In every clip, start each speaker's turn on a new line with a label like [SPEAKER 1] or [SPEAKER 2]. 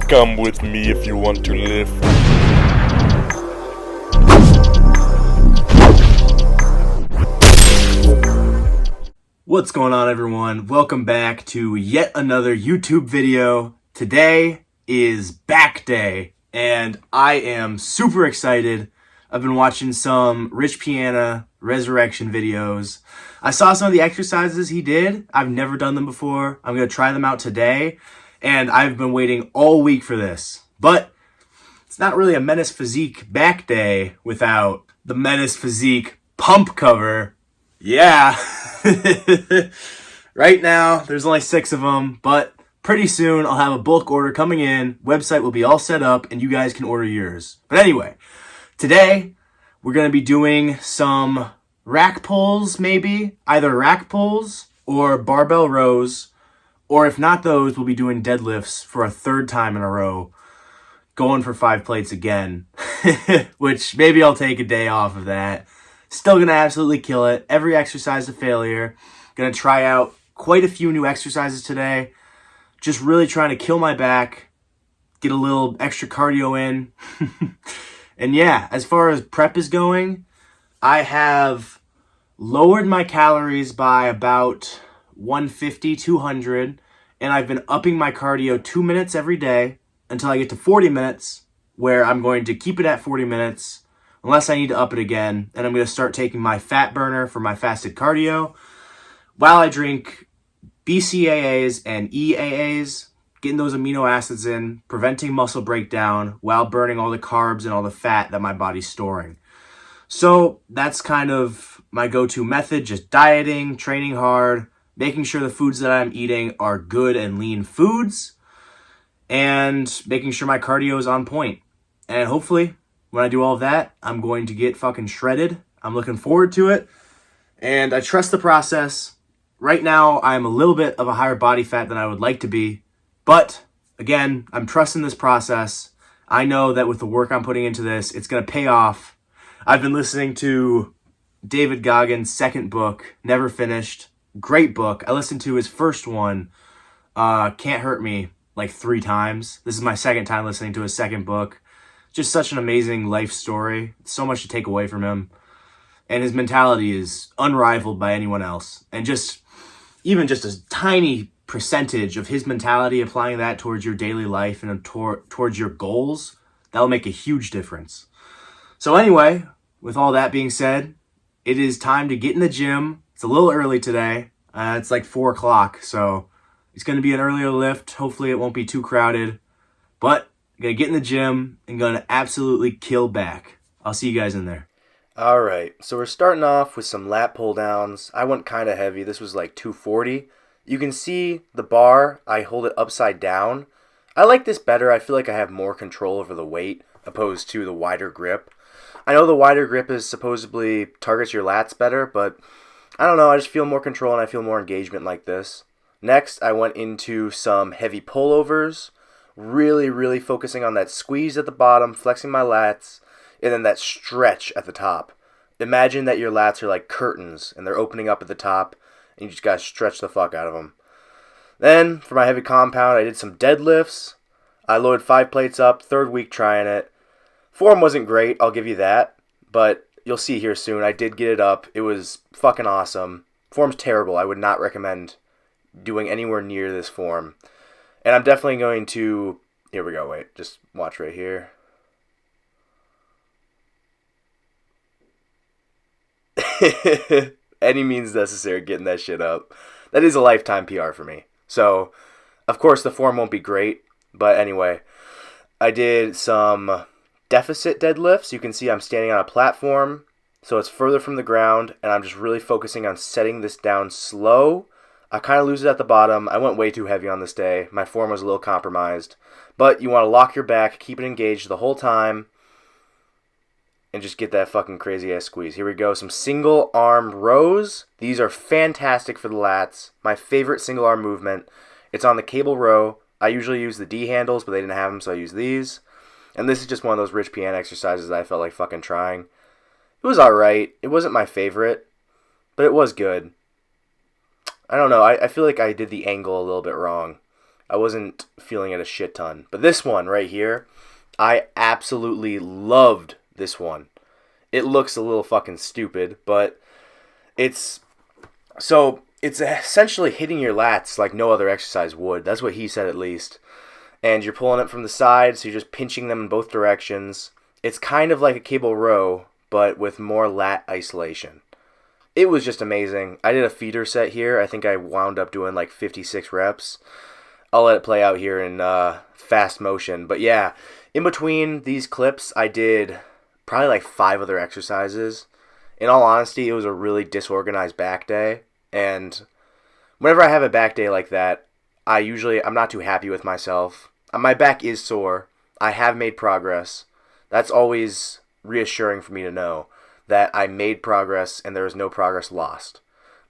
[SPEAKER 1] Come with me if you want to live.
[SPEAKER 2] What's going on, everyone? Welcome back to yet another YouTube video. Today is back day, and I am super excited. I've been watching some Rich Piana resurrection videos. I saw some of the exercises he did. I've never done them before. I'm going to try them out today, and I've been waiting all week for this. But it's not really a Menace Physique back day without the Menace Physique pump cover. Yeah. Right now, there's only 6 of them, but pretty soon I'll have a bulk order coming in. Website will be all set up, and you guys can order yours. But anyway, today we're going to be doing some rack pulls, maybe. Either rack pulls or barbell rows. Or if not those, we'll be doing deadlifts for a 3rd time in a row. Going for 5 plates again. Which maybe I'll take a day off of that. Still going to absolutely kill it. Every exercise a failure. Going to try out quite a few new exercises today. Just really trying to kill my back. Get a little extra cardio in. And yeah, as far as prep is going, I have lowered my calories by about 150, 200. And I've been upping my cardio 2 minutes every day until I get to 40 minutes, where I'm going to keep it at 40 minutes. Unless I need to up it again. And I'm going to start taking my fat burner for my fasted cardio while I drink BCAAs and EAAs, getting those amino acids in, preventing muscle breakdown while burning all the carbs and all the fat that my body's storing. So that's kind of my go-to method, just dieting, training hard, making sure the foods that I'm eating are good and lean foods, and making sure my cardio is on point. And hopefully, when I do all of that, I'm going to get fucking shredded. I'm looking forward to it. And I trust the process. Right now, I'm a little bit of a higher body fat than I would like to be. But, again, I'm trusting this process. I know that with the work I'm putting into this, it's going to pay off. I've been listening to David Goggins' second book, Never Finished. Great book. I listened to his first one, Can't Hurt Me, like 3 times. This is my second time listening to his second book. Just such an amazing life story. So much to take away from him. And his mentality is unrivaled by anyone else. And even just a tiny percentage of his mentality, applying that towards your daily life and towards your goals, that'll make a huge difference. So anyway, with all that being said, it is time to get in the gym. It's a little early today. It's like 4 o'clock, so it's going to be an earlier lift. Hopefully it won't be too crowded. But I'm going to get in the gym and going to absolutely kill back. I'll see you guys in there. Alright, so we're starting off with some lat pull downs. I went kind of heavy. This was like 240. You can see the bar. I hold it upside down. I like this better. I feel like I have more control over the weight opposed to the wider grip. I know the wider grip is supposedly targets your lats better, but I don't know. I just feel more control and I feel more engagement like this. Next, I went into some heavy pullovers. Really focusing on that squeeze at the bottom, flexing my lats, and then that stretch at the top. Imagine that your lats are like curtains, and they're opening up at the top, and you just gotta stretch the fuck out of them. Then, for my heavy compound, I did some deadlifts. I loaded 5 plates up, 3rd week trying it. Form wasn't great, I'll give you that, but you'll see here soon. I did get it up. It was fucking awesome. Form's terrible. I would not recommend doing anywhere near this form. And I'm definitely going to... Here we go, wait. Just watch right here. Any means necessary getting that shit up. That is a lifetime PR for me. So, of course, the form won't be great. But anyway, I did some deficit deadlifts. You can see I'm standing on a platform. So it's further from the ground. And I'm just really focusing on setting this down slow. I kind of lose it at the bottom. I went way too heavy on this day. My form was a little compromised. But you want to lock your back, keep it engaged the whole time, and just get that fucking crazy-ass squeeze. Here we go. Some single-arm rows. These are fantastic for the lats. My favorite single-arm movement. It's on the cable row. I usually use the D handles, but they didn't have them, so I use these. And this is just one of those Rich Piana exercises that I felt like fucking trying. It was alright. It wasn't my favorite, but it was good. I don't know. I feel like I did the angle a little bit wrong. I wasn't feeling it a shit ton. But this one right here, I absolutely loved this one. It looks a little fucking stupid, but it's it's essentially hitting your lats like no other exercise would. That's what he said, at least. And you're pulling it from the side, so you're just pinching them in both directions. It's kind of like a cable row, but with more lat isolation. It was just amazing. I did a feeder set here. I think I wound up doing like 56 reps. I'll let it play out here in fast motion. But yeah, in between these clips, I did probably like 5 other exercises. In all honesty, it was a really disorganized back day. And whenever I have a back day like that, I'm not too happy with myself. My back is sore. I have made progress. That's always reassuring for me to know that I made progress and there is no progress lost.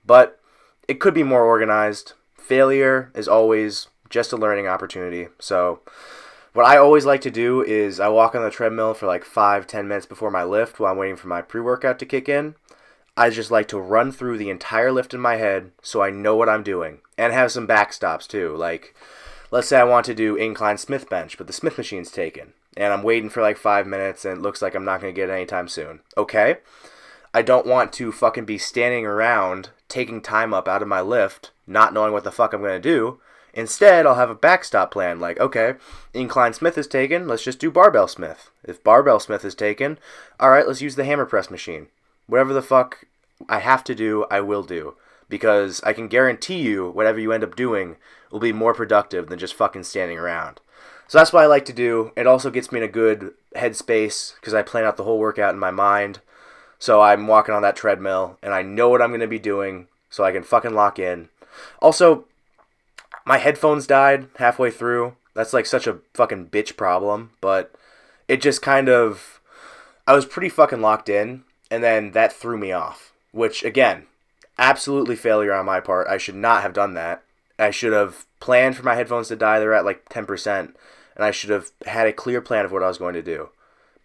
[SPEAKER 2] But it could be more organized. Failure is always just a learning opportunity. So what I always like to do is I walk on the treadmill for like 5-10 minutes before my lift while I'm waiting for my pre-workout to kick in. I just like to run through the entire lift in my head so I know what I'm doing. And have some backstops too. Like, let's say I want to do incline Smith bench, but the Smith machine's taken. And I'm waiting for like 5 minutes and it looks like I'm not going to get it anytime soon. Okay? I don't want to fucking be standing around taking time up out of my lift, not knowing what the fuck I'm going to do. Instead, I'll have a backstop plan. Like, okay, incline Smith is taken, let's just do barbell Smith. If barbell Smith is taken, alright, let's use the hammer press machine. Whatever the fuck I have to do, I will do. Because I can guarantee you, whatever you end up doing will be more productive than just fucking standing around. So that's what I like to do. It also gets me in a good headspace because I plan out the whole workout in my mind. So I'm walking on that treadmill and I know what I'm going to be doing so I can fucking lock in. Also, my headphones died halfway through. That's like such a fucking bitch problem. But it just kind of... I was pretty fucking locked in. And then that threw me off. Which, again, absolutely failure on my part. I should not have done that. I should have planned for my headphones to die. They're at like 10%. And I should have had a clear plan of what I was going to do.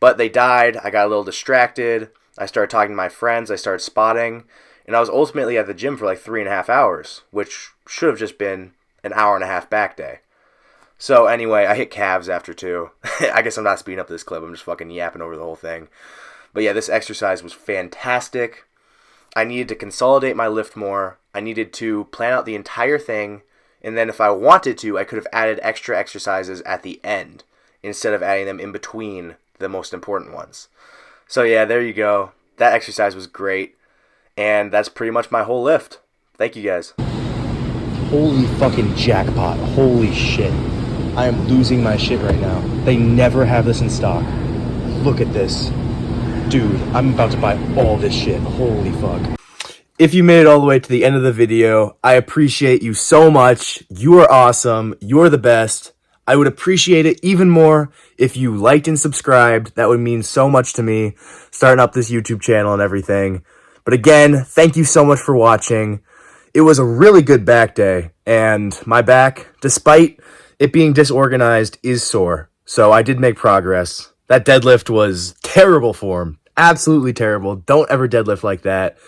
[SPEAKER 2] But they died. I got a little distracted. I started talking to my friends. I started spotting. And I was ultimately at the gym for like 3.5 hours. Which should have just been an hour and a half back day. So anyway, I hit calves after 2. I guess I'm not speeding up this clip. I'm just fucking yapping over the whole thing. But yeah, this exercise was fantastic. I needed to consolidate my lift more. I needed to plan out the entire thing. And then if I wanted to, I could have added extra exercises at the end instead of adding them in between the most important ones. So yeah, there you go. That exercise was great. And that's pretty much my whole lift. Thank you guys.
[SPEAKER 3] Holy fucking jackpot. Holy shit. I am losing my shit right now. They never have this in stock. Look at this. Dude, I'm about to buy all this shit. Holy fuck.
[SPEAKER 2] If you made it all the way to the end of the video, I appreciate you so much. You are awesome. You're the best. I would appreciate it even more if you liked and subscribed. That would mean so much to me, starting up this YouTube channel and everything. But again, thank you so much for watching. It was a really good back day, and my back, despite it being disorganized, is sore. So I did make progress. That deadlift was terrible form. Absolutely terrible. Don't ever deadlift like that.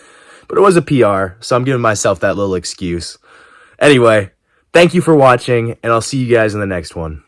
[SPEAKER 2] But it was a PR, so I'm giving myself that little excuse. Anyway, thank you for watching, and I'll see you guys in the next one.